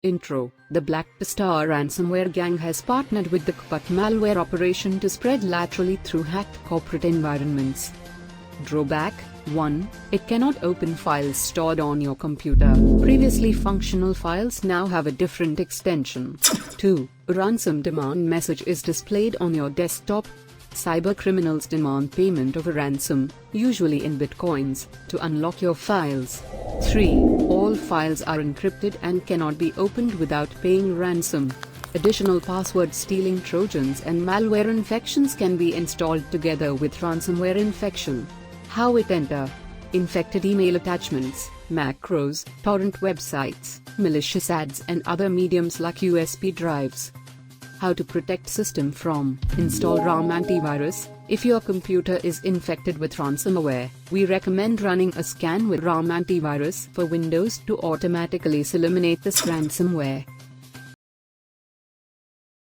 Intro: The Black Basta ransomware gang has partnered with the QBot malware operation to spread laterally through hacked corporate environments. Drawback: 1. It cannot open files stored on your computer. Previously functional files now have a different extension. 2. A ransom demand message is displayed on your desktop. Cybercriminals demand payment of a ransom, usually in bitcoins, to unlock your files. 3. All files are encrypted and cannot be opened without paying ransom. Additional password stealing Trojans and malware infections can be installed together with ransomware infection. How it enter: infected email attachments, macros, torrent websites, malicious ads and other mediums like USB drives. How to protect system from: install RAM Antivirus. If your computer is infected with ransomware, we recommend running a scan with RAM Antivirus for Windows to automatically seliminate this ransomware.